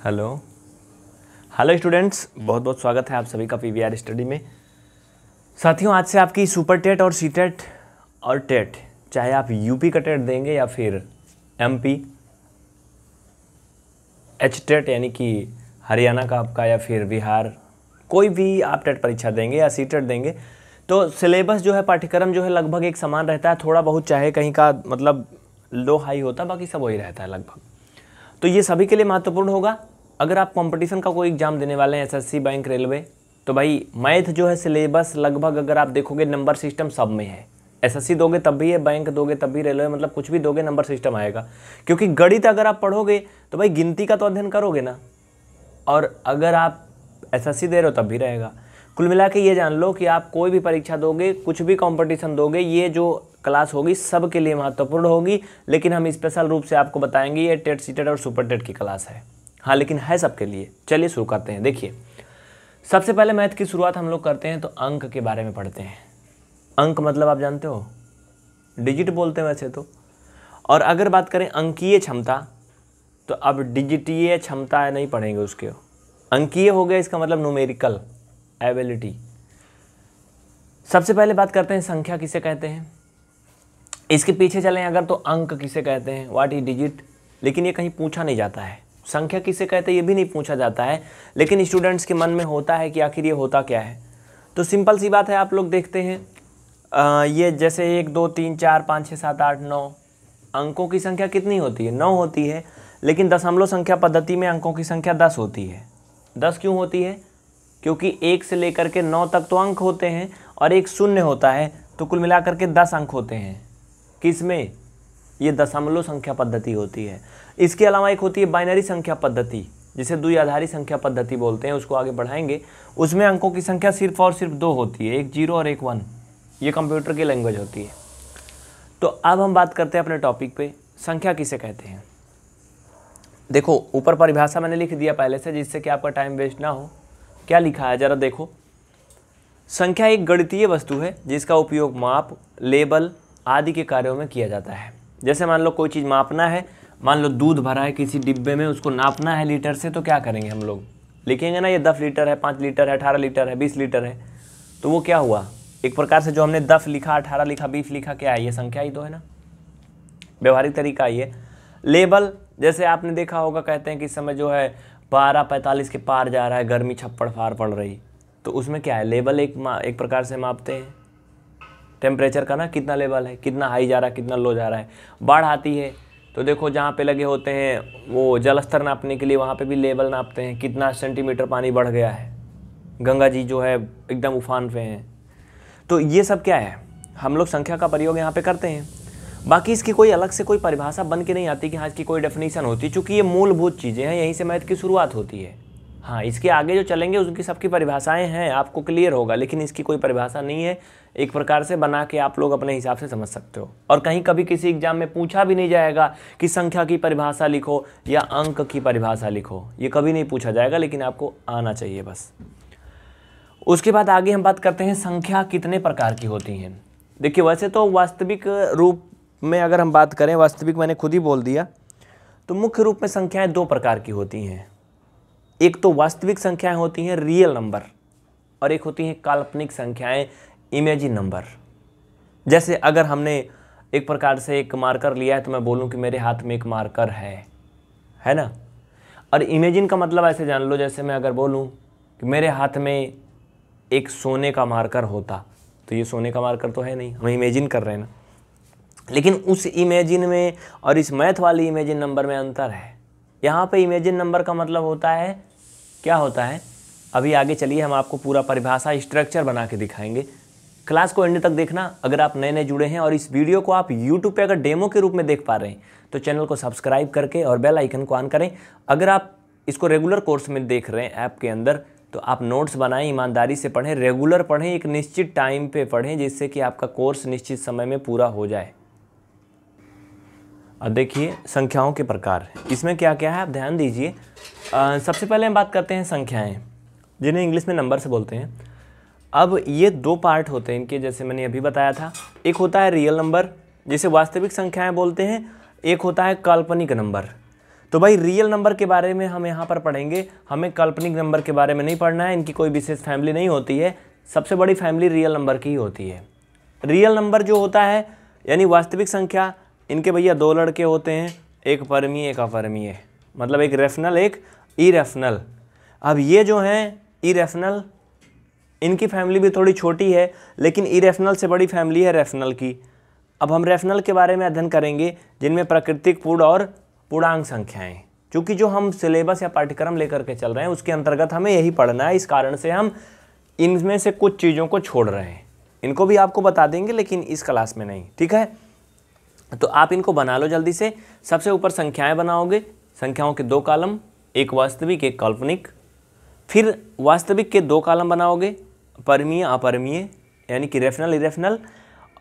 Hello hello students, बहुत बहुत स्वागत है आप सभी का पीवीआर स्टडी में। साथियों, आज से आपकी सुपर टेट और सी टेट और टेट, चाहे आप यूपी का टेट देंगे या फिर एमपी एच टेट यानी कि हरियाणा का आपका, या फिर बिहार, कोई भी आप टेट परीक्षा देंगे या सी टेट देंगे, तो सिलेबस जो है, पाठ्यक्रम जो है लगभग एक समान रहता है। थोड़ा बहुत चाहे कहीं का मतलब लो हाई होता है, बाकी सब वही रहता है लगभग। तो ये सभी के लिए महत्वपूर्ण होगा। अगर आप कंपटीशन का कोई एग्जाम देने वाले हैं, एसएससी, बैंक, रेलवे, तो भाई मैथ जो है सिलेबस लगभग अगर आप देखोगे नंबर सिस्टम सब में है। एसएससी दोगे तब भी है, बैंक दोगे तब भी, रेलवे, मतलब कुछ भी दोगे नंबर सिस्टम आएगा। क्योंकि गणित अगर आप पढ़ोगे तो भाई गिनती का तो अध्ययन करोगे ना, और अगर आप एसएससी दे रहे हो तब भी रहेगा। कुल मिला के ये जान लो कि आप कोई भी परीक्षा दोगे, कुछ भी कंपटीशन दोगे, ये जो क्लास होगी सब के लिए महत्वपूर्ण होगी। लेकिन हम स्पेशल रूप से आपको बताएंगे ये टेट, सी टेट और सुपर टेट की क्लास है। हाँ, लेकिन है सबके लिए। चलिए शुरू करते हैं। देखिए, सबसे पहले मैथ की शुरुआत हम लोग करते हैं तो अंक के बारे में पढ़ते हैं। अंक मतलब आप जानते हो, डिजिट बोलते हैं वैसे तो। और अगर बात करें अंकीय क्षमता, तो अब डिजिटीय क्षमता नहीं पढ़ेंगे उसके। अंकीय हो गया, इसका मतलब न्यूमेरिकल एबिलिटी। सबसे पहले बात करते हैं संख्या किसे कहते हैं। इसके पीछे चलें अगर तो अंक किसे कहते हैं, व्हाट इज डिजिट। लेकिन ये कहीं पूछा नहीं जाता है। संख्या किसे कहते हैं ये भी नहीं पूछा जाता है, लेकिन स्टूडेंट्स के मन में होता है कि आखिर ये होता क्या है। तो सिंपल सी बात है, आप लोग देखते हैं ये जैसे 1 2 3 4 5 6 7 8 9 अंकों की संख्या कितनी होती है? 9 होती है। लेकिन दशमलव संख्या पद्धति में अंकों की संख्या 10 होती है। 10 क्यों होती है? क्योंकि 1 से लेकर के 9 तक तो अंक होते हैं और एक शून्य होता है, तो कुल मिलाकर के 10 अंक होते हैं। किसमें? ये दशमलव संख्या पद्धति होती है। इसके अलावा एक होती है बाइनरी संख्या पद्धति, जिसे द्विआधारी संख्या पद्धति बोलते हैं, उसको आगे बढ़ाएंगे। उसमें अंकों की संख्या सिर्फ और सिर्फ 2 होती है, एक 0 और एक 1। ये कंप्यूटर की लैंग्वेज होती है। तो अब हम बात करते हैं अपने टॉपिक पे, संख्या किसे कहते हैं। देखो, ऊपर परिभाषा मैंने लिख दिया पहले से, जिससे कि आपका टाइम वेस्ट ना हो। क्या लिखा है जरा देखो। संख्या एक गणितीय वस्तु है जिसका उपयोग माप, लेबल आदि के कार्यों में किया जाता है। जैसे मान लो कोई चीज़ मापना है, मान लो दूध भरा है किसी डिब्बे में, उसको नापना है लीटर से, तो क्या करेंगे हम लोग? लिखेंगे ना, ये 10 लीटर है, 5 लीटर है, 18 लीटर है, 20 लीटर है। तो वो क्या हुआ? एक प्रकार से जो हमने 10 लिखा, 18 लिखा, 20 लिखा, क्या है? ये संख्या ही तो है ना। व्यवहारिक तरीका ये। लेबल, जैसे आपने देखा होगा, कहते हैं कि इस समय जो है 12:45 के पार जा रहा है, गर्मी छप्पड़ फाड़ पड़ रही, तो उसमें क्या है? लेबल एक प्रकार से मापते हैं टेम्परेचर का ना, कितना लेवल है, कितना हाई जा रहा है, कितना लो जा रहा है। बाढ़ आती है तो देखो जहाँ पे लगे होते हैं वो जल स्तर नापने के लिए, वहाँ पे भी लेवल नापते हैं, कितना सेंटीमीटर पानी बढ़ गया है। गंगा जी जो है एकदम उफान पे हैं। तो ये सब क्या है? हम लोग संख्या का प्रयोग यहाँ पे करते हैं। बाकी इसकी कोई अलग से कोई परिभाषा बन के नहीं आती कि हाँ इसकी कोई डेफिनेशन होती, चूँकि ये मूलभूत चीज़ें हैं, यहीं से मैथ की शुरुआत होती है। हाँ, इसके आगे जो चलेंगे उसकी सबकी परिभाषाएं हैं, आपको क्लियर होगा, लेकिन इसकी कोई परिभाषा नहीं है। एक प्रकार से बना के आप लोग अपने हिसाब से समझ सकते हो। और कहीं कभी किसी एग्जाम में पूछा भी नहीं जाएगा कि संख्या की परिभाषा लिखो या अंक की परिभाषा लिखो, ये कभी नहीं पूछा जाएगा, लेकिन आपको आना चाहिए बस। उसके बाद आगे हम बात करते हैं संख्या कितने प्रकार की होती हैं। देखिए, वैसे तो वास्तविक रूप में अगर हम बात करें, वास्तविक मैंने खुद ही बोल दिया, तो मुख्य रूप में संख्याएं 2 प्रकार की होती हैं। एक तो वास्तविक संख्याएं होती हैं, रियल नंबर, और एक होती हैं काल्पनिक संख्याएं, इमेजिन नंबर। जैसे अगर हमने एक प्रकार से एक मार्कर लिया है तो मैं बोलूं कि मेरे हाथ में एक मार्कर है ना। और इमेजिन का मतलब ऐसे जान लो, जैसे मैं अगर बोलूं कि मेरे हाथ में एक सोने का मार्कर होता, तो ये सोने का मार्कर तो है नहीं, हम इमेजिन कर रहे हैं ना। लेकिन उस इमेजिन में और इस मैथ वाली इमेजिन नंबर में अंतर है। यहाँ पे इमेजिन नंबर का मतलब होता है, क्या होता है, अभी आगे चलिए हम आपको पूरा परिभाषा स्ट्रक्चर बना के दिखाएंगे। क्लास को एंड तक देखना। अगर आप नए नए जुड़े हैं और इस वीडियो को आप यूट्यूब पे अगर डेमो के रूप में देख पा रहे हैं तो चैनल को सब्सक्राइब करके और बेल आइकन को ऑन करें। अगर आप इसको रेगुलर कोर्स में देख रहे हैं ऐप के अंदर, तो आप नोट्स बनाएं, ईमानदारी से पढ़ें, रेगुलर पढ़ें, एक निश्चित टाइम पे पढ़ें, जिससे कि आपका कोर्स निश्चित समय में पूरा हो जाए। अब देखिए संख्याओं के प्रकार, इसमें क्या क्या है आप ध्यान दीजिए। सबसे पहले हम बात करते हैं संख्याएं, जिन्हें इंग्लिश में नंबर से बोलते हैं। अब ये 2 पार्ट होते हैं इनके, जैसे मैंने अभी बताया था। एक होता है रियल नंबर, जिसे वास्तविक संख्याएं बोलते हैं, एक होता है काल्पनिक नंबर। तो भाई रियल नंबर के बारे में हम यहाँ पर पढ़ेंगे, हमें काल्पनिक नंबर के बारे में नहीं पढ़ना है। इनकी कोई विशेष फैमिली नहीं होती है, सबसे बड़ी फैमिली रियल नंबर की ही होती है। रियल नंबर जो होता है यानी वास्तविक संख्या, इनके भैया दो लड़के होते हैं, एक परमीय एक अपरमीय, मतलब एक रेफनल एक इरेफनल। अब ये जो हैं इरेफनल, इनकी फैमिली भी थोड़ी छोटी है, लेकिन इरेफनल से बड़ी फैमिली है रेफनल की। अब हम रेफनल के बारे में अध्ययन करेंगे, जिनमें प्राकृतिक पूर्ण और पूर्णांक संख्याएं। क्योंकि जो हम सिलेबस या पाठ्यक्रम लेकर के चल रहे हैं उसके अंतर्गत हमें यही पढ़ना है, इस कारण से हम इनमें से कुछ चीज़ों को छोड़ रहे हैं। इनको भी आपको बता देंगे लेकिन इस क्लास में नहीं, ठीक है। तो आप इनको बना लो जल्दी से। सबसे ऊपर संख्याएं बनाओगे, संख्याओं के दो कॉलम, एक वास्तविक एक काल्पनिक। फिर वास्तविक के दो कॉलम बनाओगे, परमीय अपरमीय यानी कि रेफनल इरेफनल।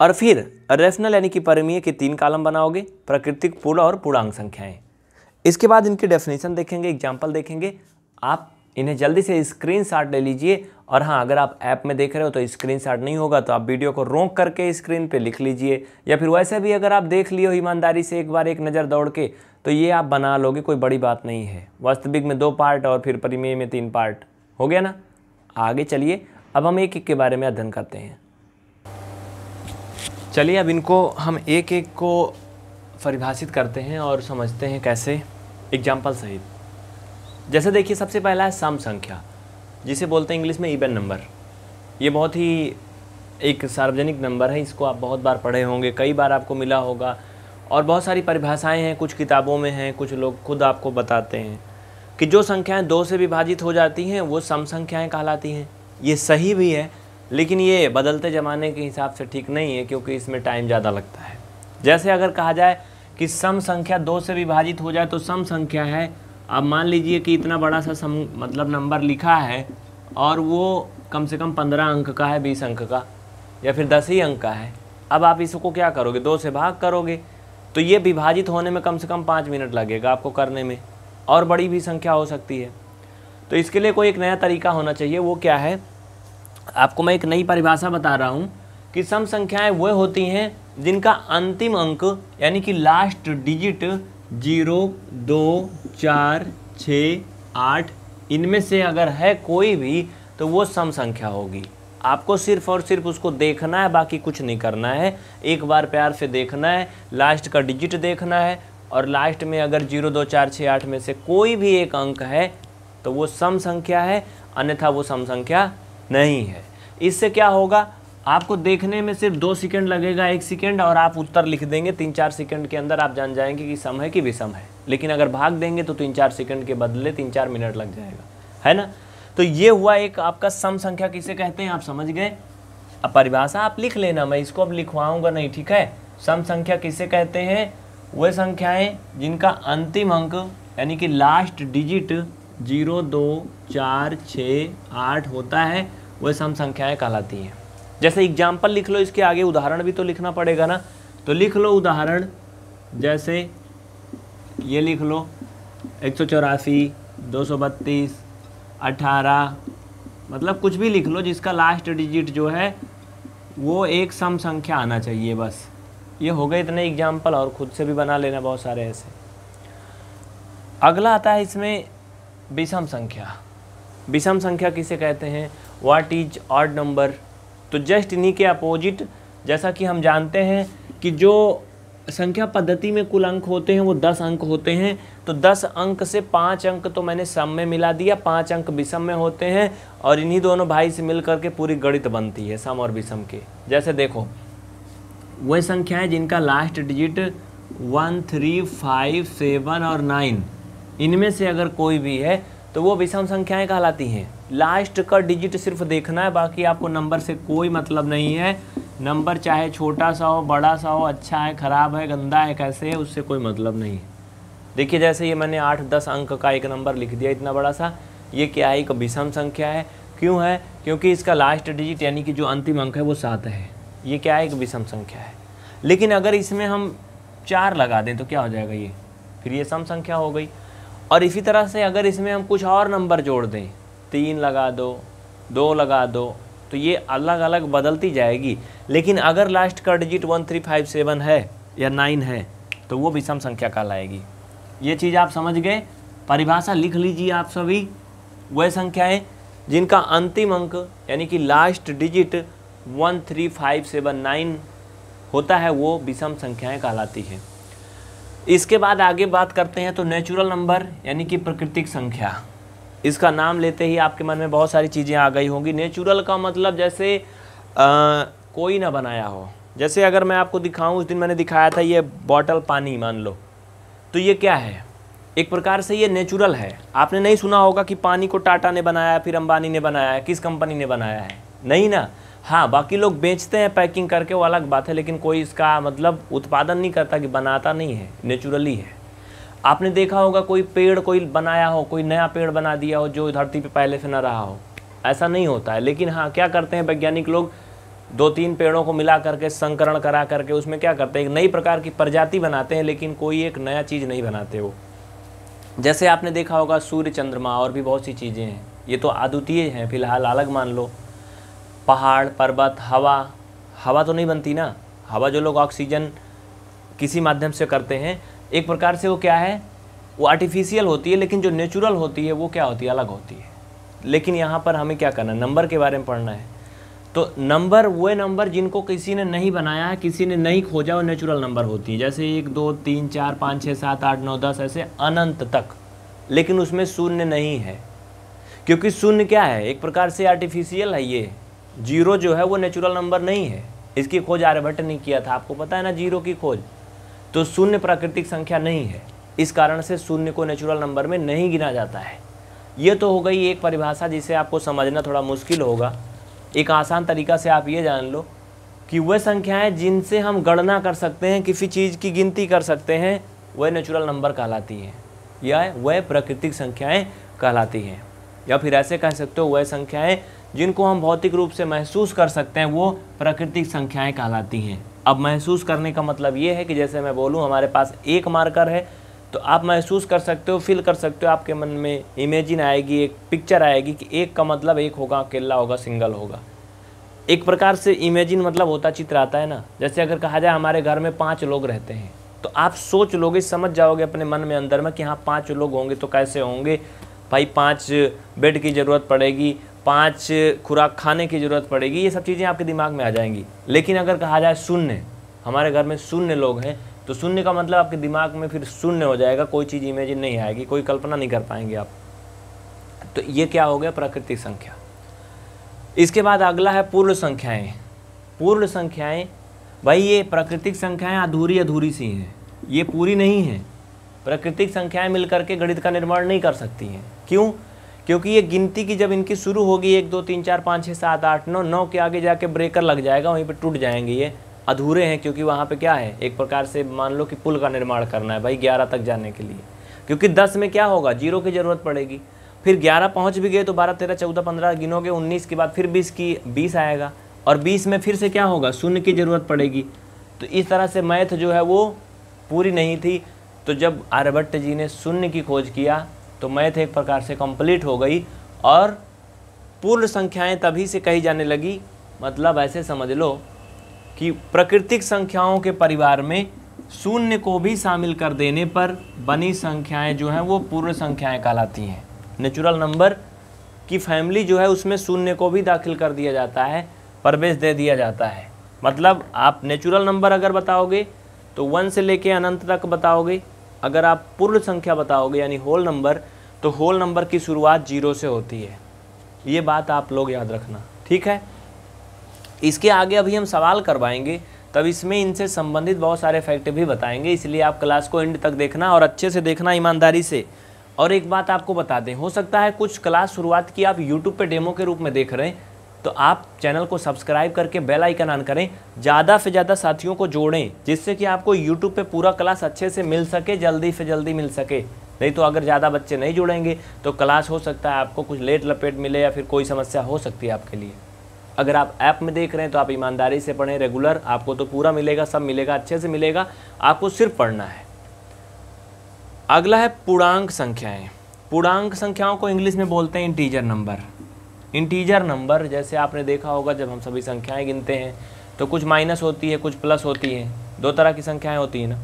और फिर रेफनल यानी कि परमीय के तीन कॉलम बनाओगे, प्राकृतिक पूर्ण और पूर्णांक संख्याएं। इसके बाद इनकी डेफिनेशन देखेंगे, एग्जाम्पल देखेंगे। आप इन्हें जल्दी से स्क्रीनशॉट ले लीजिए। और हाँ, अगर आप ऐप में देख रहे हो तो स्क्रीनशॉट नहीं होगा तो आप वीडियो को रोक करके स्क्रीन पे लिख लीजिए, या फिर वैसे भी अगर आप देख लिए हो ईमानदारी से एक बार एक नज़र दौड़ के तो ये आप बना लोगे, कोई बड़ी बात नहीं है। वास्तविक में 2 पार्ट और फिर परिमेय में 3 पार्ट, हो गया ना। आगे चलिए, अब हम एक एक के बारे में अध्ययन करते हैं। चलिए अब इनको हम एक एक को परिभाषित करते हैं और समझते हैं कैसे, एग्जाम्पल सहित। जैसे देखिए, सबसे पहला है सम संख्या, जिसे बोलते हैं इंग्लिश में इवन नंबर। ये बहुत ही एक सार्वजनिक नंबर है, इसको आप बहुत बार पढ़े होंगे, कई बार आपको मिला होगा। और बहुत सारी परिभाषाएं हैं, कुछ किताबों में हैं, कुछ लोग खुद आपको बताते हैं कि जो संख्याएं 2 से विभाजित हो जाती हैं वो सम संख्याएं कहलाती हैं। ये सही भी है, लेकिन ये बदलते ज़माने के हिसाब से ठीक नहीं है, क्योंकि इसमें टाइम ज़्यादा लगता है। जैसे अगर कहा जाए कि सम संख्या 2 से विभाजित हो जाए तो सम संख्या है। अब मान लीजिए कि इतना बड़ा सा सम मतलब नंबर लिखा है और वो कम से कम 15 अंक का है, 20 अंक का, या फिर 10 ही अंक का है। अब आप इसको क्या करोगे, 2 से भाग करोगे तो ये विभाजित होने में कम से कम 5 मिनट लगेगा आपको करने में, और बड़ी भी संख्या हो सकती है। तो इसके लिए कोई एक नया तरीका होना चाहिए। वो क्या है, आपको मैं एक नई परिभाषा बता रहा हूँ कि सम संख्याएं वो होती हैं जिनका अंतिम अंक यानी कि लास्ट डिजिट 0, 2, 4, 6, 8 इनमें से अगर है कोई भी तो वो सम संख्या होगी। आपको सिर्फ और सिर्फ उसको देखना है, बाकी कुछ नहीं करना है। एक बार प्यार से देखना है, लास्ट का डिजिट देखना है, और लास्ट में अगर 0, 2, 4, 6, 8 में से कोई भी एक अंक है तो वो सम संख्या है, अन्यथा वो सम संख्या नहीं है। इससे क्या होगा, आपको देखने में सिर्फ 2 सेकंड लगेगा, 1 सेकंड, और आप उत्तर लिख देंगे। 3-4 सेकंड के अंदर आप जान जाएंगे कि सम है कि विषम है। लेकिन अगर भाग देंगे तो 3-4 सेकंड के बदले 3-4 मिनट लग जाएगा, है ना। तो ये हुआ एक आपका सम संख्या किसे कहते हैं, आप समझ गए। अब परिभाषा आप लिख लेना, मैं इसको अब लिखवाऊंगा नहीं, ठीक है। सम संख्या किसे कहते हैं, वह संख्याएं जिनका अंतिम अंक यानी कि लास्ट डिजिट 0, 2, 4, 6, 8 होता है, वह सम संख्याएं कहलाती हैं। जैसे एग्जाम्पल लिख लो, इसके आगे उदाहरण भी तो लिखना पड़ेगा ना। तो लिख लो उदाहरण, जैसे ये लिख लो 184, 232, 18, मतलब कुछ भी लिख लो जिसका लास्ट डिजिट जो है वो एक सम संख्या आना चाहिए। बस ये हो गए इतने एग्जाम्पल, और खुद से भी बना लेना बहुत सारे ऐसे। अगला आता है इसमें विषम संख्या। विषम संख्या किसे कहते हैं, व्हाट इज ऑड नंबर। तो जस्ट इन्हीं के अपोजिट, जैसा कि हम जानते हैं कि जो संख्या पद्धति में कुल अंक होते हैं वो 10 अंक होते हैं। तो 10 अंक से 5 अंक तो मैंने सम में मिला दिया, 5 अंक विषम में होते हैं, और इन्हीं दोनों भाई से मिल करके पूरी गणित बनती है सम और विषम के। जैसे देखो, वह संख्याएं जिनका लास्ट डिजिट 1, 3, 5, 7 और 9 इनमें से अगर कोई भी है तो वो विषम संख्याएं कहलाती हैं। लास्ट का डिजिट सिर्फ देखना है, बाकी आपको नंबर से कोई मतलब नहीं है। नंबर चाहे छोटा सा हो, बड़ा सा हो, अच्छा है, ख़राब है, गंदा है, कैसे है, उससे कोई मतलब नहीं है। देखिए, जैसे ये मैंने 8-10 अंक का एक नंबर लिख दिया इतना बड़ा सा, ये क्या है, एक विषम संख्या है। क्यों है, क्योंकि इसका लास्ट डिजिट यानी कि जो अंतिम अंक है वो 7 है। ये क्या है, एक विषम संख्या है। लेकिन अगर इसमें हम 4 लगा दें तो क्या हो जाएगा, ये फिर ये सम संख्या हो गई। और इसी तरह से अगर इसमें हम कुछ और नंबर जोड़ दें, 3 लगा दो, 2 लगा दो, तो ये अलग अलग बदलती जाएगी। लेकिन अगर लास्ट का डिजिट 1, 3, 5, 7 है या 9 है तो वो विषम संख्या कहलाएगी। ये चीज़ आप समझ गए। परिभाषा लिख लीजिए आप सभी। वह संख्याएं जिनका अंतिम अंक यानी कि लास्ट डिजिट 13579 होता है वो विषम संख्याएं कहलाती हैं। इसके बाद आगे बात करते हैं तो नेचुरल नंबर यानी कि प्राकृतिक संख्या। इसका नाम लेते ही आपके मन में बहुत सारी चीज़ें आ गई होंगी। नेचुरल का मतलब जैसे कोई ना बनाया हो। जैसे अगर मैं आपको दिखाऊं, उस दिन मैंने दिखाया था ये बॉटल पानी मान लो, तो ये क्या है, एक प्रकार से ये नेचुरल है। आपने नहीं सुना होगा कि पानी को टाटा ने बनाया, फिर अंबानी ने बनाया, किस कंपनी ने बनाया है, नहीं ना। हाँ, बाकी लोग बेचते हैं पैकिंग करके, वो अलग बात है, लेकिन कोई इसका मतलब उत्पादन नहीं करता, कि बनाता नहीं है, नेचुरली है। आपने देखा होगा कोई पेड़ कोई बनाया हो, कोई नया पेड़ बना दिया हो जो धरती पे पहले से न रहा हो, ऐसा नहीं होता है। लेकिन हाँ, क्या करते हैं वैज्ञानिक लोग, 2-3 पेड़ों को मिला करके संकरण करा करके उसमें क्या करते हैं, एक नई प्रकार की प्रजाति बनाते हैं, लेकिन कोई एक नया चीज़ नहीं बनाते वो। जैसे आपने देखा होगा सूर्य, चंद्रमा और भी बहुत सी चीज़ें हैं, ये तो अद्वितीय हैं फिलहाल, अलग मान लो। पहाड़, पर्वत, हवा तो नहीं बनती ना। हवा जो लोग ऑक्सीजन किसी माध्यम से करते हैं, एक प्रकार से वो क्या है, वो आर्टिफिशियल होती है, लेकिन जो नेचुरल होती है वो क्या होती है, अलग होती है। लेकिन यहाँ पर हमें क्या करना है, नंबर के बारे में पढ़ना है। तो नंबर, वो नंबर जिनको किसी ने नहीं बनाया है, किसी ने नहीं खोजा, वो नेचुरल नंबर होती है। जैसे 1 2 3 4 5 6 7 8 9 10 ऐसे अनंत तक। लेकिन उसमें शून्य नहीं है, क्योंकि शून्य क्या है, एक प्रकार से आर्टिफिशियल है। ये जीरो जो है वो नेचुरल नंबर नहीं है। इसकी खोज आर्यभट्ट ने किया था, आपको पता है ना, जीरो की खोज। तो शून्य प्राकृतिक संख्या नहीं है, इस कारण से शून्य को नेचुरल नंबर में नहीं गिना जाता है। ये तो हो गई एक परिभाषा जिसे आपको समझना थोड़ा मुश्किल होगा। एक आसान तरीका से आप ये जान लो कि वह संख्याएं जिनसे हम गणना कर सकते हैं, किसी चीज़ की गिनती कर सकते हैं, वह नेचुरल नंबर कहलाती हैं, या वह प्राकृतिक संख्याएं कहलाती हैं। या फिर ऐसे कह सकते हो, वह संख्याएं जिनको हम भौतिक रूप से महसूस कर सकते हैं, वो प्राकृतिक संख्याएं कहलाती हैं। अब महसूस करने का मतलब ये है कि जैसे मैं बोलूँ हमारे पास एक मार्कर है, तो आप महसूस कर सकते हो, फील कर सकते हो, आपके मन में इमेजिन आएगी, एक पिक्चर आएगी कि एक का मतलब एक होगा, अकेला होगा, सिंगल होगा। एक प्रकार से इमेजिन मतलब होता, चित्र आता है ना। जैसे अगर कहा जाए हमारे घर में 5 लोग रहते हैं, तो आप सोच लोगे, समझ जाओगे अपने मन में अंदर में कि हाँ 5 लोग होंगे तो कैसे होंगे भाई, 5 बेड की ज़रूरत पड़ेगी, 5 खुराक खाने की ज़रूरत पड़ेगी, ये सब चीज़ें आपके दिमाग में आ जाएंगी। लेकिन अगर कहा जाए शून्य, हमारे घर में शून्य लोग हैं, तो शून्य का मतलब आपके दिमाग में फिर शून्य हो जाएगा, कोई चीज़ इमेजिन नहीं आएगी, कोई कल्पना नहीं कर पाएंगे आप। तो ये क्या हो गया, प्राकृतिक संख्या। इसके बाद अगला है पूर्ण संख्याएं। पूर्ण संख्याएं भाई, ये प्राकृतिक संख्याएं अधूरी सी हैं, ये पूरी नहीं हैं। प्राकृतिक संख्याएं मिलकर के गणित का निर्माण नहीं कर सकती हैं। क्यों? क्योंकि ये गिनती की जब इनकी शुरू होगी 1 2 3 4 5 6 7 8 9, 9 के आगे जाके ब्रेकर लग जाएगा, वहीं पे टूट जाएंगे। ये अधूरे हैं, क्योंकि वहाँ पे क्या है, एक प्रकार से मान लो कि पुल का निर्माण करना है भाई 11 तक जाने के लिए। क्योंकि 10 में क्या होगा, 0 की ज़रूरत पड़ेगी, फिर 11 पहुँच भी गए तो 12 13 14 15 गिनोगे, 19 के बाद फिर 20 आएगा, और 20 में फिर से क्या होगा, शून्य की ज़रूरत पड़ेगी। तो इस तरह से मैथ जो है वो पूरी नहीं थी। तो जब आर्यभट्ट जी ने शून्य की खोज किया तो मैथ एक प्रकार से कंप्लीट हो गई, और पूर्ण संख्याएं तभी से कही जाने लगी। मतलब ऐसे समझ लो कि प्राकृतिक संख्याओं के परिवार में शून्य को भी शामिल कर देने पर बनी संख्याएं जो हैं वो पूर्ण संख्याएं कहलाती हैं। नेचुरल नंबर की फैमिली जो है उसमें शून्य को भी दाखिल कर दिया जाता है, प्रवेश दे दिया जाता है। मतलब आप नेचुरल नंबर अगर बताओगे तो 1 से लेके अनंत तक बताओगे। अगर आप पूर्ण संख्या बताओगे यानी होल नंबर, तो होल नंबर की शुरुआत 0 से होती है। ये बात आप लोग याद रखना, ठीक है। इसके आगे अभी हम सवाल करवाएंगे, तब इसमें इनसे संबंधित बहुत सारे फैक्ट भी बताएंगे, इसलिए आप क्लास को एंड तक देखना और अच्छे से देखना, ईमानदारी से। और एक बात आपको बता दें, हो सकता है कुछ क्लास शुरुआत की आप यूट्यूब पे डेमो के रूप में देख रहे हैं, तो आप चैनल को सब्सक्राइब करके बेल आइकन ऑन करें, ज़्यादा से ज़्यादा साथियों को जोड़ें, जिससे कि आपको यूट्यूब पे पूरा क्लास अच्छे से मिल सके, जल्दी से जल्दी मिल सके। नहीं तो अगर ज़्यादा बच्चे नहीं जुड़ेंगे तो क्लास हो सकता है आपको कुछ लेट लपेट मिले, या फिर कोई समस्या हो सकती है आपके लिए। अगर आप ऐप में देख रहे हैं तो आप ईमानदारी से पढ़ें रेगुलर, आपको तो पूरा मिलेगा, सब मिलेगा, अच्छे से मिलेगा, आपको सिर्फ पढ़ना है। अगला है पूर्णांक संख्याएँ। पूर्णांक संख्याओं को इंग्लिश में बोलते हैं इंटीजर नंबर। इंटीजर नंबर जैसे आपने देखा होगा, जब हम सभी संख्याएं गिनते हैं तो कुछ माइनस होती है, कुछ प्लस होती हैं, 2 तरह की संख्याएं होती हैं ना।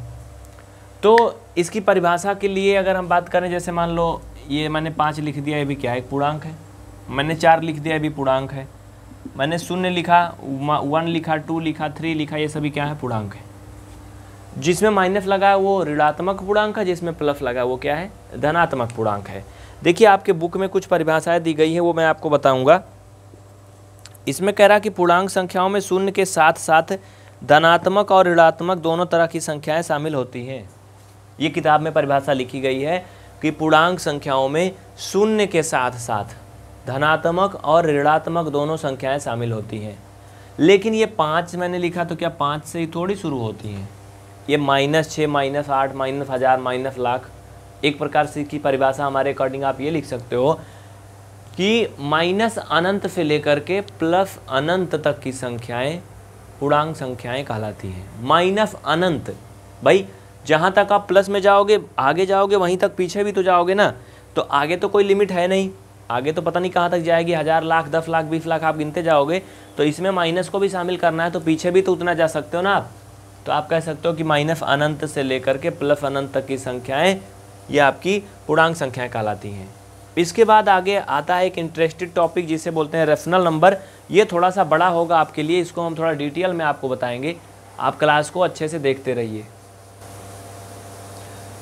तो इसकी परिभाषा के लिए अगर हम बात करें, जैसे मान लो ये मैंने 5 लिख दिया, ये भी क्या है, एक पूर्णांक है। मैंने 4 लिख दिया, ये भी पूर्णांक है। मैंने 0 लिखा, 1 लिखा, 2 लिखा, 3 लिखा, ये सभी क्या है, पूर्णांक है। जिसमें माइनस लगा है वो ऋणात्मक पूर्णांक है, जिसमें प्लस लगा है वो क्या है, धनात्मक पूर्णांक है। देखिए आपके बुक में कुछ परिभाषाएं दी गई हैं, वो मैं आपको बताऊंगा। इसमें कह रहा कि पूर्णांक संख्याओं में 0 के साथ साथ धनात्मक और ऋणात्मक दोनों तरह की संख्याएं शामिल होती हैं। ये किताब में परिभाषा लिखी गई है कि पूर्णांक संख्याओं में 0 के साथ साथ धनात्मक और ऋणात्मक दोनों संख्याएं शामिल होती हैं। लेकिन ये 5 मैंने लिखा तो क्या 5 से ही थोड़ी शुरू होती हैं। ये -6, -8, -1000, -लाख, एक प्रकार से की परिभाषा हमारे अकॉर्डिंग आप ये लिख सकते हो कि माइनस अनंत से लेकर के प्लस अनंत तक की संख्याएं पूर्णांक संख्याएं कहलाती हैं। माइनस अनंत, भाई जहाँ तक आप प्लस में जाओगे, आगे जाओगे, वहीं तक पीछे भी तो जाओगे ना। तो आगे तो कोई लिमिट है नहीं, आगे तो पता नहीं कहाँ तक जाएगी, 1000, लाख, 10 लाख, 20 लाख आप गिनते जाओगे। तो इसमें माइनस को भी शामिल करना है, तो पीछे भी तो उतना जा सकते हो ना आप। तो आप कह सकते हो कि माइनस अनंत से लेकर के प्लस अनंत तक की संख्याएं ये आपकी पूर्णांक संख्याएं कहलाती हैं। इसके बाद आगे आता है एक इंटरेस्टेड टॉपिक जिसे बोलते हैं रेशनल नंबर। ये थोड़ा सा बड़ा होगा आपके लिए, इसको हम थोड़ा डिटेल में आपको बताएंगे। आप क्लास को अच्छे से देखते रहिए।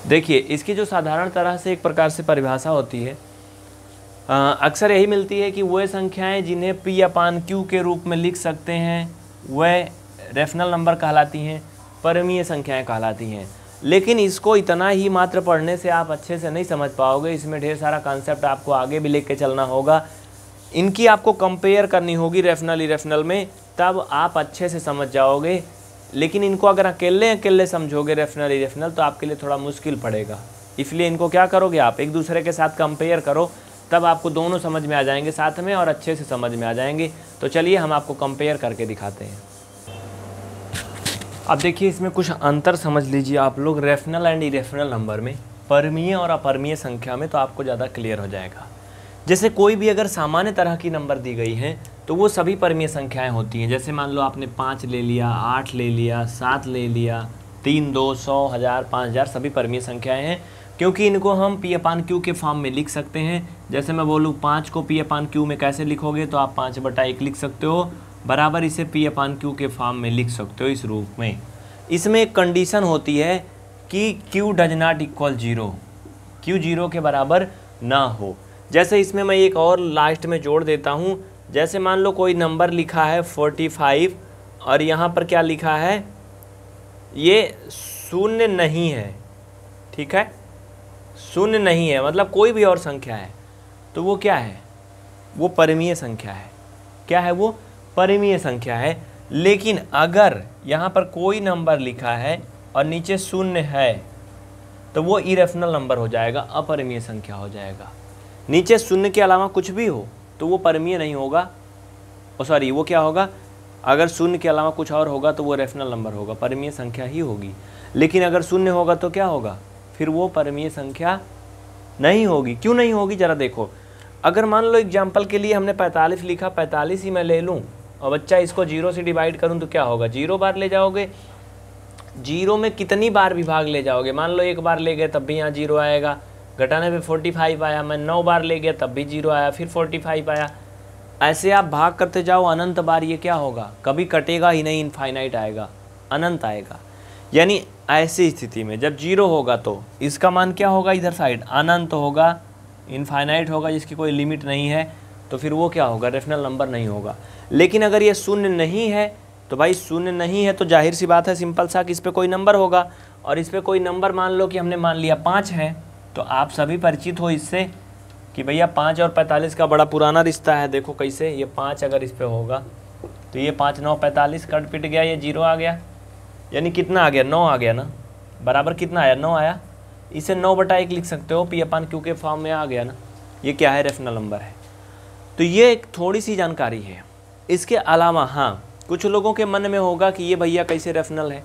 देखिए इसकी जो साधारण तरह से एक प्रकार से परिभाषा होती है, अक्सर यही मिलती है कि वह संख्याएं जिन्हें P/Q के रूप में लिख सकते हैं वह रेशनल नंबर कहलाती हैं, परमीय संख्याएं कहलाती हैं। लेकिन इसको इतना ही मात्र पढ़ने से आप अच्छे से नहीं समझ पाओगे, इसमें ढेर सारा कॉन्सेप्ट आपको आगे भी लेके चलना होगा। इनकी आपको कंपेयर करनी होगी रेशनल इरेशनल में, तब आप अच्छे से समझ जाओगे। लेकिन इनको अगर अकेले समझोगे रेशनल इरेशनल तो आपके लिए थोड़ा मुश्किल पड़ेगा। इसलिए इनको क्या करोगे आप, एक दूसरे के साथ कंपेयर करो, तब आपको दोनों समझ में आ जाएंगे साथ में और अच्छे से समझ में आ जाएंगे। तो चलिए हम आपको कंपेयर करके दिखाते हैं। अब देखिए इसमें कुछ अंतर समझ लीजिए आप लोग रेशनल एंड इरेशनल नंबर में, परमीय और अपरमीय संख्या में, तो आपको ज़्यादा क्लियर हो जाएगा। जैसे कोई भी अगर सामान्य तरह की नंबर दी गई हैं तो वो सभी परमीय संख्याएं होती हैं। जैसे मान लो आपने 5 ले लिया, 8 ले लिया, 7 ले लिया, 3, 2, 100, 1000, 5000 सभी परमीय संख्याएं हैं, क्योंकि इनको हम P/Q के फॉर्म में लिख सकते हैं। जैसे मैं बोलूँ 5 को P/Q में कैसे लिखोगे, तो आप 5/1 लिख सकते हो, बराबर इसे P/Q के फॉर्म में लिख सकते हो इस रूप में। इसमें एक कंडीशन होती है कि Q does not equal 0, Q 0 के बराबर ना हो। जैसे इसमें मैं एक और लास्ट में जोड़ देता हूँ। जैसे मान लो कोई नंबर लिखा है 45 और यहाँ पर क्या लिखा है, ये 0 नहीं है, ठीक है, 0 नहीं है, मतलब कोई भी और संख्या है, तो वो क्या है, वो परमीय संख्या है। क्या है वो, परमीय संख्या है। लेकिन अगर यहाँ पर कोई नंबर लिखा है और नीचे 0 है तो वो इरेशनल नंबर हो जाएगा, अपरमीय संख्या हो जाएगा। नीचे 0 के अलावा कुछ भी हो तो वो परमीय नहीं होगा, सॉरी वो क्या होगा, अगर 0 के अलावा कुछ और होगा तो वो रेशनल नंबर होगा, परमीय संख्या ही होगी। लेकिन अगर 0 होगा तो क्या होगा, फिर वो परमीय संख्या नहीं होगी। क्यों नहीं होगी, ज़रा देखो। अगर मान लो एग्जाम्पल के लिए हमने 45 लिखा, 45 ही मैं ले लूँ और बच्चा इसको 0 से डिवाइड करूँ तो क्या होगा, 0 बार ले जाओगे। 0 में कितनी बार विभाग ले जाओगे, मान लो 1 बार ले गए तब भी यहाँ 0 आएगा, घटाने पे 45 आया। मैं 9 बार ले गया तब भी 0 आया, फिर 45 आया। ऐसे आप भाग करते जाओ अनंत बार, ये क्या होगा, कभी कटेगा ही नहीं, इनफाइनाइट आएगा, अनंत आएगा। यानी ऐसी स्थिति में जब 0 होगा तो इसका मान क्या होगा, इधर साइड अनंत होगा, इनफाइनाइट होगा, जिसकी कोई लिमिट नहीं है, तो फिर वो क्या होगा, रेशनल नंबर नहीं होगा। लेकिन अगर ये 0 नहीं है तो भाई 0 नहीं है तो जाहिर सी बात है, सिंपल सा, कि इस पर कोई नंबर होगा। और इस पर कोई नंबर मान लो कि हमने मान लिया 5 है, तो आप सभी परिचित हो इससे कि भैया 5 और 45 का बड़ा पुराना रिश्ता है। देखो कैसे, ये 5 अगर इस पर होगा तो ये 5 9 45, कट पिट गया, ये 0 आ गया, यानी कितना आ गया, 9 आ गया ना, बराबर कितना आया, 9 आया। इसे 9/1 लिख सकते हो, P/Q के फॉर्म में आ गया ना, ये क्या है, रेशनल नंबर है। तो ये एक थोड़ी सी जानकारी है। इसके अलावा हाँ, कुछ लोगों के मन में होगा कि ये भैया कैसे रेशनल है।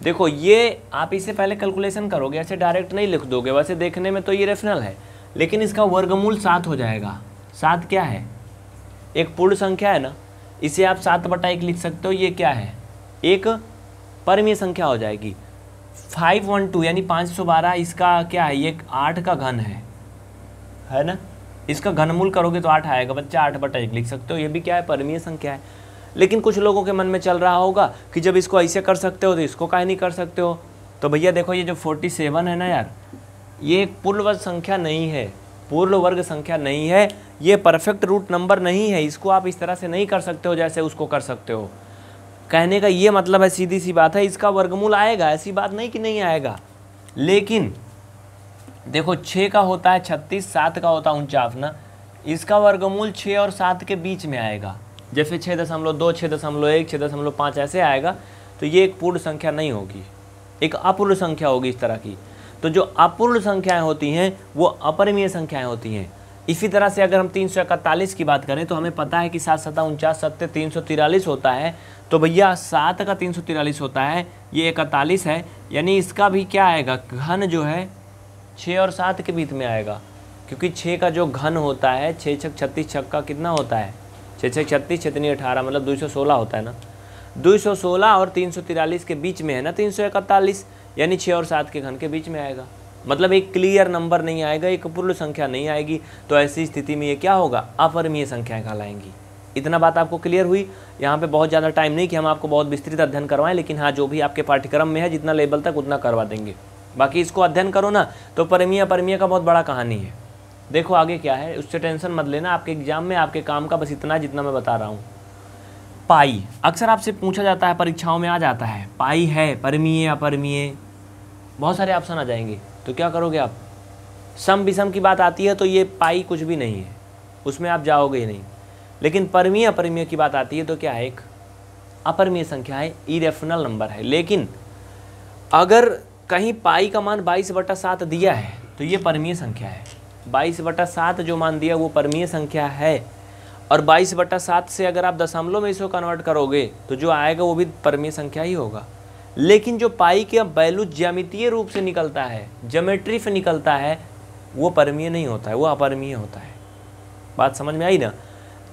देखो ये आप इसे पहले कैलकुलेशन करोगे, ऐसे डायरेक्ट नहीं लिख दोगे। वैसे देखने में तो ये रेशनल है, लेकिन इसका वर्गमूल 7 हो जाएगा। 7 क्या है, एक पूर्ण संख्या है ना, इसे आप 7/1 लिख सकते हो। ये क्या है, एक परमीय संख्या हो जाएगी। 512 यानी 512 इसका क्या है, ये 8 का घन है ना। इसका घनमूल करोगे तो 8 आएगा बच्चा, 8/1 लिख सकते हो। ये भी क्या है, परिमेय संख्या है। लेकिन कुछ लोगों के मन में चल रहा होगा कि जब इसको ऐसे कर सकते हो तो इसको काहे नहीं कर सकते हो। तो भैया देखो ये जो 47 है ना यार, ये एक पूर्ण संख्या नहीं है, पूर्ण वर्ग संख्या नहीं है, ये परफेक्ट रूट नंबर नहीं है। इसको आप इस तरह से नहीं कर सकते हो जैसे उसको कर सकते हो। कहने का ये मतलब है, सीधी सी बात है, इसका वर्गमूल आएगा, ऐसी बात नहीं कि नहीं आएगा। लेकिन देखो 6 का होता है 36, 7 का होता है 49 ना, इसका वर्गमूल 6 और 7 के बीच में आएगा। जैसे 6.2, 6.1, 6.5 ऐसे आएगा। तो ये एक पूर्ण संख्या नहीं होगी, एक अपूर्ण संख्या होगी इस तरह की। तो जो अपूर्ण संख्याएं होती हैं वो अपरिमेय संख्याएं होती हैं। इसी तरह से अगर हम 341 की बात करें तो हमें पता है कि 7 7 49 7 343 होता है। तो भैया 7 का 343 होता है, ये 41 है, यानी इसका भी क्या आएगा, घन जो है 6 और 7 के बीच में आएगा। क्योंकि 6 का जो घन होता है 6 6 36, 6 का कितना होता है 6 6 36, 6 3 18, मतलब 216 होता है ना। 216 और 343 के बीच में है ना 341, यानी 6 और 7 के घन के बीच में आएगा। मतलब एक क्लियर नंबर नहीं आएगा, एक पूर्ण संख्या नहीं आएगी। तो ऐसी स्थिति में ये क्या होगा, अपरिमेय संख्याएं कहलाएंगी। इतना बात आपको क्लियर हुई। यहाँ पे बहुत ज़्यादा टाइम नहीं कि हम आपको बहुत विस्तृत अध्ययन करवाएं, लेकिन हाँ जो भी आपके पाठ्यक्रम में है जितना लेवल तक उतना करवा देंगे। बाकी इसको अध्ययन करो ना तो परिमेय अपरिमेय का बहुत बड़ा कहानी है। देखो आगे क्या है, उससे टेंशन मत लेना, आपके एग्जाम में आपके काम का बस इतना जितना मैं बता रहा हूँ। पाई अक्सर आपसे पूछा जाता है, परीक्षाओं में आ जाता है, पाई है परिमेय अपरिमेय, बहुत सारे ऑप्शन आ जाएंगे। तो क्या करोगे आप, सम विषम की बात आती है तो ये पाई कुछ भी नहीं है, उसमें आप जाओगे ही नहीं। लेकिन परिमेय अपरिमेय की बात आती है तो क्या है, एक अपरिमेय संख्या है, इरेशनल नंबर है। लेकिन अगर कहीं पाई का मान 22/7 दिया है तो ये परिमेय संख्या है। 22/7 जो मान दिया वो परिमेय संख्या है। और 22/7 से अगर आप दशमलव में इसको कन्वर्ट करोगे तो जो आएगा वो भी परिमेय संख्या ही होगा। लेकिन जो पाई के वैल्यू ज्यामितीय रूप से निकलता है, ज्योमेट्री से निकलता है, वो परिमेय नहीं होता है, वो अपरिमेय होता है। बात समझ में आई ना।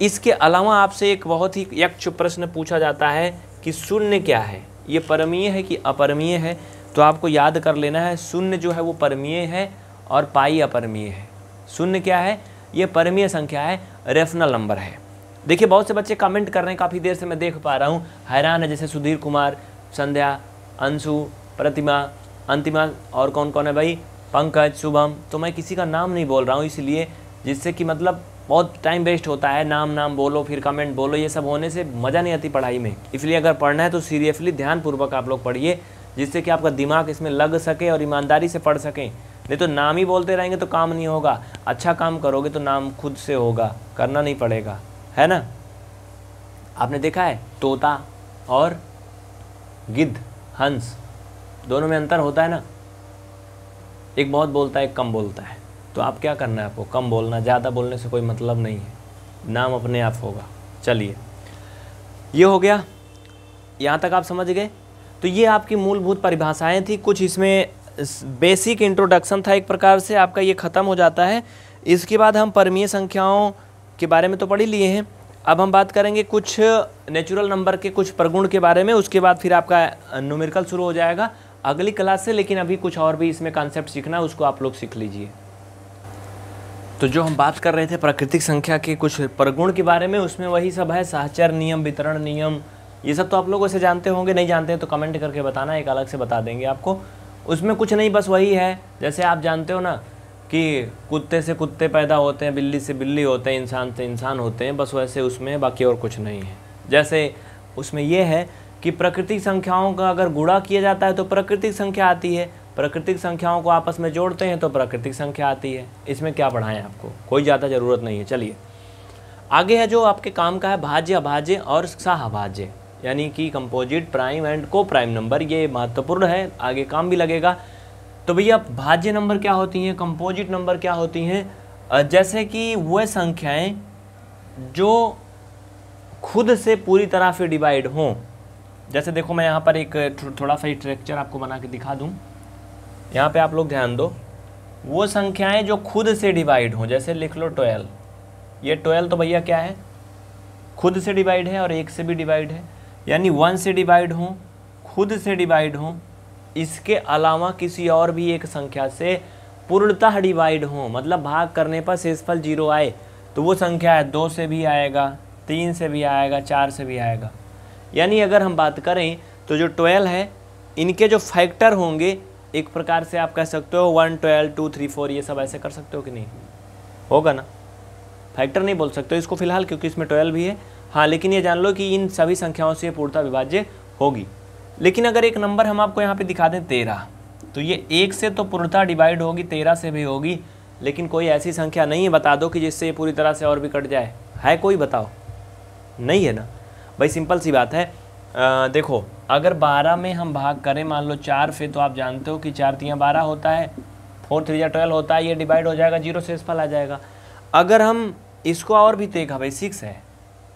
इसके अलावा आपसे एक बहुत ही यक्ष प्रश्न पूछा जाता है कि शून्य क्या है, ये परिमेय है कि अपरिमेय है। तो आपको याद कर लेना है, शून्य जो है वो परिमेय है और पाई अपरिमेय है। शून्य क्या है, ये परिमेय संख्या है, रेशनल नंबर है। देखिए बहुत से बच्चे कमेंट कर रहे हैं, काफ़ी देर से मैं देख पा रहा हूँ, हैरान है, जैसे सुधीर कुमार, संध्या, अंशु, प्रतिमा, अंतिमा, और कौन कौन है भाई, पंकज, शुभम। तो मैं किसी का नाम नहीं बोल रहा हूँ इसलिए, जिससे कि मतलब बहुत टाइम वेस्ट होता है, नाम बोलो फिर कमेंट बोलो, ये सब होने से मज़ा नहीं आती पढ़ाई में। इसलिए अगर पढ़ना है तो सीरियसली ध्यानपूर्वक आप लोग पढ़िए, जिससे कि आपका दिमाग इसमें लग सके और ईमानदारी से पढ़ सकें। नहीं तो नाम ही बोलते रहेंगे तो काम नहीं होगा। अच्छा काम करोगे तो नाम खुद से होगा, करना नहीं पड़ेगा, है ना। आपने देखा है तोता और गिद्ध, हंस, दोनों में अंतर होता है ना। एक बहुत बोलता है, एक कम बोलता है। तो आप क्या करना है, आपको कम बोलना, ज़्यादा बोलने से कोई मतलब नहीं है, नाम अपने आप होगा। चलिए ये हो गया, यहाँ तक आप समझ गए। तो ये आपकी मूलभूत परिभाषाएं थी, कुछ इसमें बेसिक इंट्रोडक्शन था एक प्रकार से, आपका ये ख़त्म हो जाता है। इसके बाद हम परिमेय संख्याओं के बारे में तो पढ़ ही लिए हैं। अब हम बात करेंगे कुछ नेचुरल नंबर के कुछ प्रगुण के बारे में, उसके बाद फिर आपका न्यूमेरिकल शुरू हो जाएगा अगली क्लास से। लेकिन अभी कुछ और भी इसमें कॉन्सेप्ट सीखना है, उसको आप लोग सीख लीजिए। तो जो हम बात कर रहे थे प्राकृतिक संख्या के कुछ प्रगुण के बारे में, उसमें वही सब है, सहचर नियम, वितरण नियम, ये सब तो आप लोग वैसे जानते होंगे, नहीं जानते हैं तो कमेंट करके बताना, एक अलग से बता देंगे आपको। उसमें कुछ नहीं, बस वही है, जैसे आप जानते हो ना कि कुत्ते से कुत्ते पैदा होते हैं, बिल्ली से बिल्ली होते हैं, इंसान से इंसान होते हैं, बस वैसे उसमें बाकी और कुछ नहीं है। जैसे उसमें यह है कि प्राकृतिक संख्याओं का अगर गुणा किया जाता है तो प्राकृतिक संख्या आती है, प्राकृतिक संख्याओं को आपस में जोड़ते हैं तो प्राकृतिक संख्या आती है। इसमें क्या पढ़ाएं आपको, कोई ज़्यादा ज़रूरत नहीं है। चलिए आगे है जो आपके काम का है, भाज्य, अभाज्य और सहअभाज्य, यानी कि कंपोजिट, प्राइम एंड को प्राइम नंबर। ये महत्वपूर्ण है, आगे काम भी लगेगा। तो भैया भाज्य नंबर क्या होती हैं, कंपोजिट नंबर क्या होती हैं, जैसे कि वह संख्याएं जो खुद से पूरी तरह से डिवाइड हों। जैसे देखो मैं यहाँ पर एक थोड़ा सा स्ट्रक्चर आपको बना के दिखा दूँ, यहाँ पे आप लोग ध्यान दो। वो संख्याएं जो खुद से डिवाइड हों, जैसे लिख लो 12, ये 12 तो भैया क्या है, खुद से डिवाइड है और 1 से भी डिवाइड है, यानी 1 से डिवाइड हों, खुद से डिवाइड हों इसके अलावा किसी और भी एक संख्या से पूर्णतः डिवाइड हो, मतलब भाग करने पर शेषफल 0 आए, तो वो संख्या है 2 से भी आएगा, 3 से भी आएगा, 4 से भी आएगा। यानी अगर हम बात करें तो जो 12 है इनके जो फैक्टर होंगे, एक प्रकार से आप कह सकते हो 1, 12, 2, 3, 4 ये सब ऐसे कर सकते हो कि नहीं, होगा ना। फैक्टर नहीं बोल सकते इसको फिलहाल क्योंकि इसमें 12 भी है, हाँ, लेकिन ये जान लो कि इन सभी संख्याओं से पूर्णतः विभाज्य होगी। लेकिन अगर एक नंबर हम आपको यहाँ पे दिखा दें 13, तो ये 1 से तो पूर्णतः डिवाइड होगी, 13 से भी होगी, लेकिन कोई ऐसी संख्या नहीं है, बता दो कि जिससे ये पूरी तरह से और भी कट जाए, है कोई, बताओ, नहीं है ना भाई, सिंपल सी बात है। देखो अगर 12 में हम भाग करें मान लो 4 से, तो आप जानते हो कि 4 3 12 होता है, 4 3 12 होता है, ये डिवाइड हो जाएगा, 0 शेषफल आ जाएगा। अगर हम इसको और भी देखा भाई 6 है,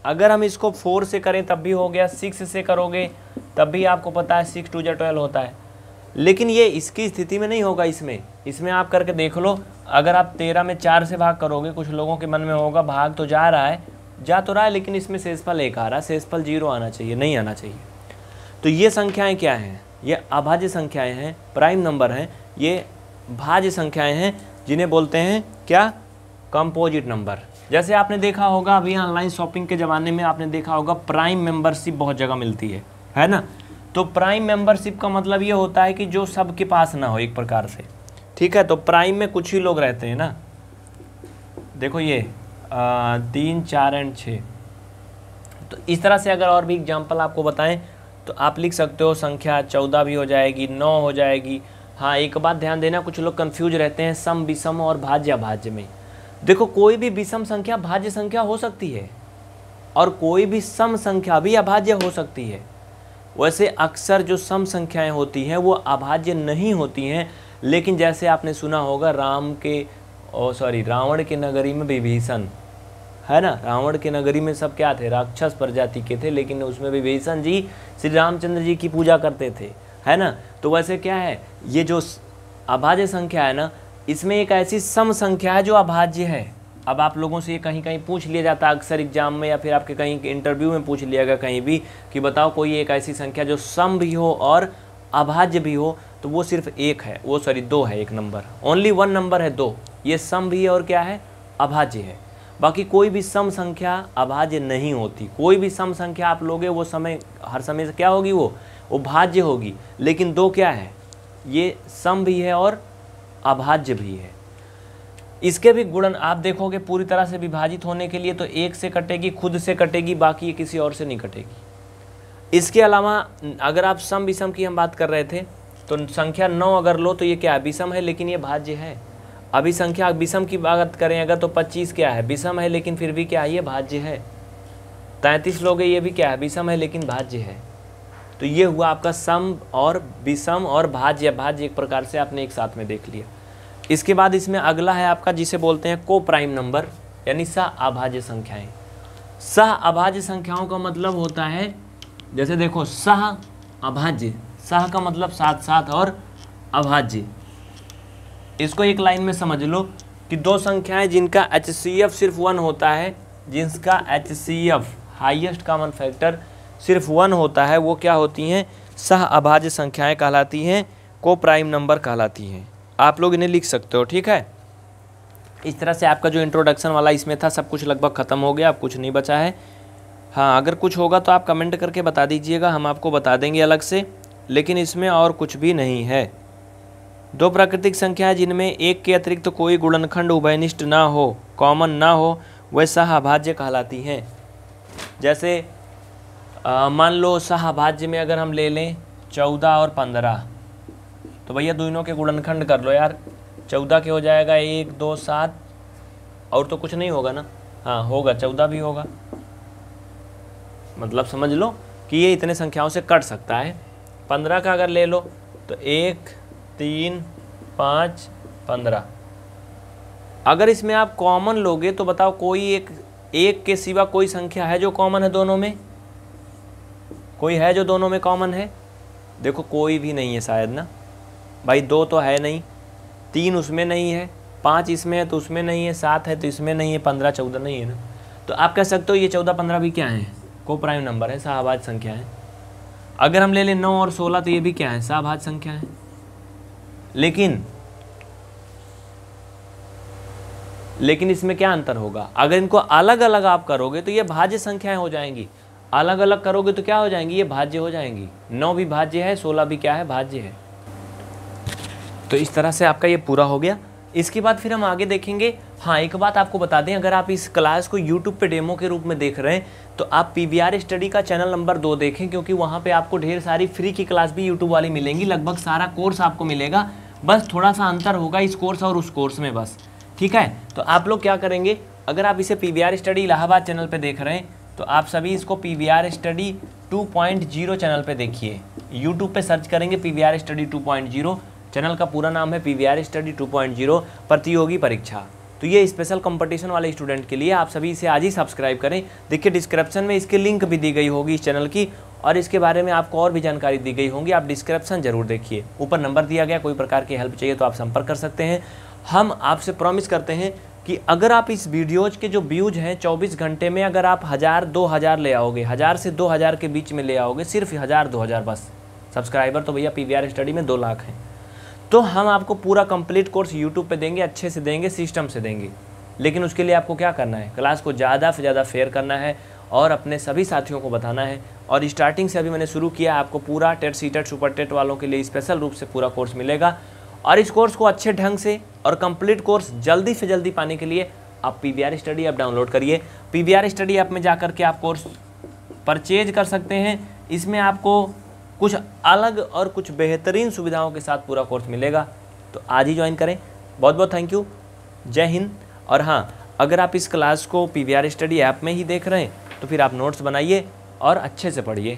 अगर हम इसको 4 से करें तब भी हो गया, 6 से करोगे तब भी आपको पता है 6 2 12 होता है, लेकिन ये इसकी स्थिति में नहीं होगा। इसमें आप करके देख लो, अगर आप 13 में 4 से भाग करोगे, कुछ लोगों के मन में होगा भाग तो जा तो रहा है लेकिन इसमें शेषफल 1 आ रहा है, शेषफल 0 आना चाहिए, नहीं आना चाहिए। तो ये संख्याएं क्या हैं, ये अभाज्य संख्याएं हैं, प्राइम नंबर हैं, ये भाज्य संख्याएं हैं, जिन्हें बोलते हैं क्या, कंपोजिट नंबर। जैसे आपने देखा होगा अभी ऑनलाइन शॉपिंग के ज़माने में आपने देखा होगा प्राइम मेंबरशिप बहुत जगह मिलती है ना। तो प्राइम मेंबरशिप का मतलब ये होता है कि जो सबके पास ना हो एक प्रकार से, ठीक है। तो प्राइम में कुछ ही लोग रहते हैं ना, देखो ये 3 4 और 6। तो इस तरह से अगर और भी एग्जाम्पल आपको बताएं तो आप लिख सकते हो, संख्या 14 भी हो जाएगी, 9 हो जाएगी। हाँ, एक बात ध्यान देना, कुछ लोग कंफ्यूज रहते हैं सम विषम और भाज्य अभाज्य में। देखो कोई भी विषम संख्या भाज्य संख्या हो सकती है और कोई भी सम संख्या भी अभाज्य हो सकती है। वैसे अक्सर जो सम संख्याएं होती हैं वो अभाज्य नहीं होती हैं, लेकिन जैसे आपने सुना होगा रावण के नगरी में विभीषण, है ना, रावण के नगरी में सब क्या थे, राक्षस प्रजाति के थे, लेकिन उसमें विभीषण जी श्री रामचंद्र जी की पूजा करते थे, है ना। तो वैसे क्या है, ये जो अभाज्य संख्या है ना, इसमें एक ऐसी सम संख्या है जो अभाज्य है। अब आप लोगों से ये कहीं कहीं पूछ लिया जाता है अक्सर एग्जाम में, या फिर आपके कहीं इंटरव्यू में पूछ लिया गया कहीं भी कि बताओ कोई एक ऐसी संख्या जो सम भी हो और अभाज्य भी हो, तो वो सिर्फ एक है, वो 2 है, एक नंबर, ओनली 1 नंबर है 2, ये सम भी है और क्या है, अभाज्य है। बाकी कोई भी सम संख्या अभाज्य नहीं होती। कोई भी सम संख्या आप लोगे वो हर समय से क्या होगी, वो भाज्य होगी। लेकिन 2 क्या है, ये सम भी है और अभाज्य भी है। इसके भी गुणन आप देखोगे, पूरी तरह से विभाजित होने के लिए तो 1 से कटेगी, खुद से कटेगी, बाकी ये किसी और से नहीं कटेगी। इसके अलावा अगर आप सम विषम की हम बात कर रहे थे, तो संख्या 9 अगर लो तो ये क्या है, विषम है लेकिन ये भाज्य है। अभी संख्या विषम की बात करें अगर तो 25 क्या है, विषम है लेकिन फिर भी क्या है, ये भाज्य है। 33 लोगे, ये भी क्या है, विषम है लेकिन भाज्य है। तो ये हुआ आपका सम और विषम और भाज्य एक प्रकार से आपने एक साथ में देख लिया। इसके बाद इसमें अगला है आपका जिसे बोलते हैं को प्राइम नंबर, यानी सह अभाज्य संख्याएं। सह अभाज्य संख्याओं का मतलब होता है, जैसे देखो सह अभाज्य, सह का मतलब साथ साथ और अभाज्य। इसको एक लाइन में समझ लो कि 2 संख्याएं जिनका HCF सिर्फ 1 होता है, जिसका HCF हाईएस्ट कॉमन फैक्टर सिर्फ 1 होता है, वो क्या होती हैं, सह अभाज्य संख्याएं कहलाती हैं, को प्राइम नंबर कहलाती हैं। आप लोग इन्हें लिख सकते हो, ठीक है। इस तरह से आपका जो इंट्रोडक्शन वाला इसमें था सब कुछ लगभग ख़त्म हो गया, अब कुछ नहीं बचा है। हाँ, अगर कुछ होगा तो आप कमेंट करके बता दीजिएगा, हम आपको बता देंगे अलग से, लेकिन इसमें और कुछ भी नहीं है। 2 प्राकृतिक संख्याएं जिनमें एक के अतिरिक्त तो कोई गुणनखंड उभयनिष्ठ ना हो, कॉमन ना हो, वह सह अभाज्य कहलाती हैं। जैसे मान लो सह अभाज्य में अगर हम ले लें 14 और 15, तो भैया दोनों के गुणनखंड कर लो यार, 14 के हो जाएगा 1 2 7, और तो कुछ नहीं होगा ना, हाँ होगा, 14 भी होगा। मतलब समझ लो कि ये इतने संख्याओं से कट सकता है। 15 का अगर ले लो तो 1 3 5 15। अगर इसमें आप कॉमन लोगे तो बताओ कोई एक के सिवा कोई संख्या है जो कॉमन है दोनों में, कोई है जो दोनों में कॉमन है? देखो कोई भी नहीं है शायद ना भाई, 2 तो है नहीं, 3 उसमें नहीं है, 5 इसमें है तो उसमें नहीं है, 7 है तो इसमें नहीं है, 15 14 नहीं है ना। तो आप कह सकते हो ये 14 15 भी क्या है, को प्राइम नंबर है, सह अभाज्य संख्या है। अगर हम ले लें 9 और 16 तो ये भी क्या है, सभाज्य संख्या है। लेकिन इसमें क्या अंतर होगा, अगर इनको अलग अलग आप करोगे तो ये भाज्य संख्याएं हो जाएंगी, अलग अलग करोगे तो क्या हो जाएंगी, ये भाज्य हो जाएंगी। 9 भी भाज्य है, 16 भी क्या है, भाज्य है। तो इस तरह से आपका ये पूरा हो गया। इसके बाद फिर हम आगे देखेंगे। हाँ, एक बात आपको बता दें, अगर आप इस क्लास को YouTube पे डेमो के रूप में देख रहे हैं तो आप PVR स्टडी का चैनल नंबर 2 देखें, क्योंकि वहाँ पे आपको ढेर सारी फ्री की क्लास भी YouTube वाली मिलेंगी। लगभग सारा कोर्स आपको मिलेगा, बस थोड़ा सा अंतर होगा इस कोर्स और उस कोर्स में बस, ठीक है। तो आप लोग क्या करेंगे, अगर आप इसे PVR स्टडी इलाहाबाद चैनल पर देख रहे हैं तो आप सभी इसको PVR स्टडी 2.0 चैनल पे देखिए। YouTube पे सर्च करेंगे PVR स्टडी 2.0, चैनल का पूरा नाम है PVR स्टडी 2.0 प्रतियोगी परीक्षा। तो ये स्पेशल कंपटीशन वाले स्टूडेंट के लिए, आप सभी इसे आज ही सब्सक्राइब करें। देखिए डिस्क्रिप्शन में इसकी लिंक भी दी गई होगी इस चैनल की, और इसके बारे में आपको और भी जानकारी दी गई होंगी, आप डिस्क्रिप्शन जरूर देखिए। ऊपर नंबर दिया गया, कोई प्रकार की हेल्प चाहिए तो आप संपर्क कर सकते हैं। हम आपसे प्रॉमिस करते हैं कि अगर आप इस वीडियोज के जो व्यूज हैं 24 घंटे में अगर आप 1000-2000 ले आओगे, 1000 से 2000 के बीच में ले आओगे, सिर्फ 1000-2000 बस सब्सक्राइबर, तो भैया PVR स्टडी में 2 लाख हैं, तो हम आपको पूरा कंप्लीट कोर्स YouTube पे देंगे, अच्छे से देंगे, सिस्टम से देंगे। लेकिन उसके लिए आपको क्या करना है, क्लास को ज़्यादा से ज़्यादा शेयर करना है और अपने सभी साथियों को बताना है। और स्टार्टिंग से अभी मैंने शुरू किया, आपको पूरा टेट, सीटेट, सुपर टेट वालों के लिए स्पेशल रूप से पूरा कोर्स मिलेगा। और इस कोर्स को अच्छे ढंग से और कंप्लीट कोर्स जल्दी से जल्दी पाने के लिए आप PVR स्टडी ऐप डाउनलोड करिए। PVR स्टडी ऐप में जाकर के आप कोर्स परचेज कर सकते हैं। इसमें आपको कुछ अलग और कुछ बेहतरीन सुविधाओं के साथ पूरा कोर्स मिलेगा, तो आज ही ज्वाइन करें। बहुत बहुत थैंक यू, जय हिंद। और हाँ, अगर आप इस क्लास को PVR स्टडी ऐप में ही देख रहे हैं तो फिर आप नोट्स बनाइए और अच्छे से पढ़िए।